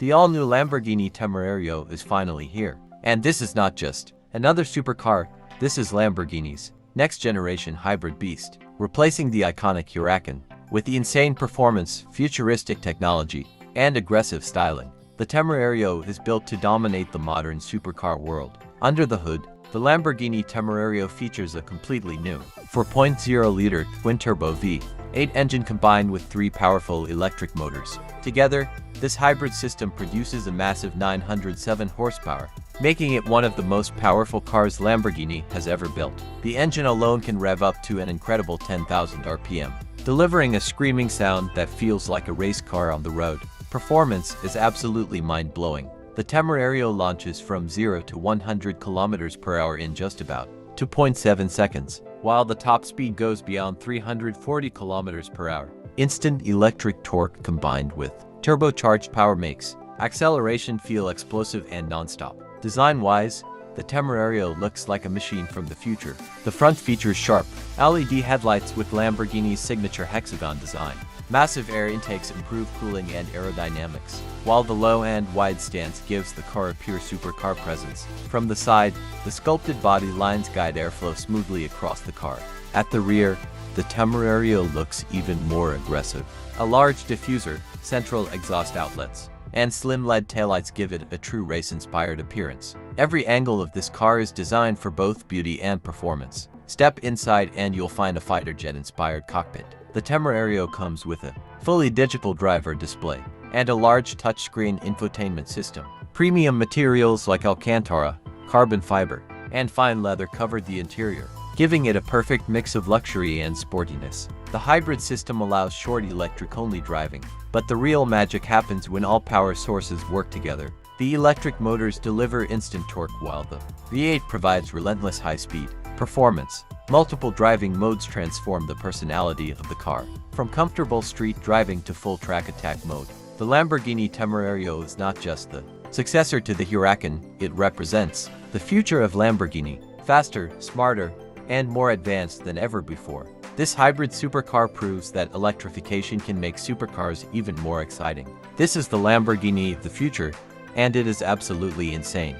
The all-new Lamborghini Temerario is finally here. And this is not just another supercar, this is Lamborghini's next-generation hybrid beast, replacing the iconic Huracán. With the insane performance, futuristic technology, and aggressive styling, the Temerario is built to dominate the modern supercar world. Under the hood, the Lamborghini Temerario features a completely new 4.0-liter twin-turbo V8 engine combined with 3 powerful electric motors. Together, this hybrid system produces a massive 907 horsepower, making it one of the most powerful cars Lamborghini has ever built. The engine alone can rev up to an incredible 10,000 RPM, delivering a screaming sound that feels like a race car on the road. Performance is absolutely mind-blowing. The Temerario launches from 0 to 100 km per hour in just about 2.7 seconds, while the top speed goes beyond 340 km per hour. Instant electric torque combined with turbocharged power makes acceleration feel explosive and non-stop. Design-wise, the Temerario looks like a machine from the future. The front features sharp LED headlights with Lamborghini's signature hexagon design. Massive air intakes improve cooling and aerodynamics, while the low and wide stance gives the car a pure supercar presence. From the side, the sculpted body lines guide airflow smoothly across the car. At the rear, the Temerario looks even more aggressive. A large diffuser, central exhaust outlets, and slim LED taillights give it a true race-inspired appearance. Every angle of this car is designed for both beauty and performance. Step inside and you'll find a fighter jet-inspired cockpit. The Temerario comes with a fully digital driver display and a large touchscreen infotainment system. Premium materials like Alcantara, carbon fiber, and fine leather covered the interior, giving it a perfect mix of luxury and sportiness. The hybrid system allows short electric-only driving, but the real magic happens when all power sources work together. The electric motors deliver instant torque while the V8 provides relentless high-speed performance. Multiple driving modes transform the personality of the car. From comfortable street driving to full track attack mode, the Lamborghini Temerario is not just the successor to the Huracán, it represents the future of Lamborghini, faster, smarter, and more advanced than ever before. This hybrid supercar proves that electrification can make supercars even more exciting. This is the Lamborghini of the future, and it is absolutely insane.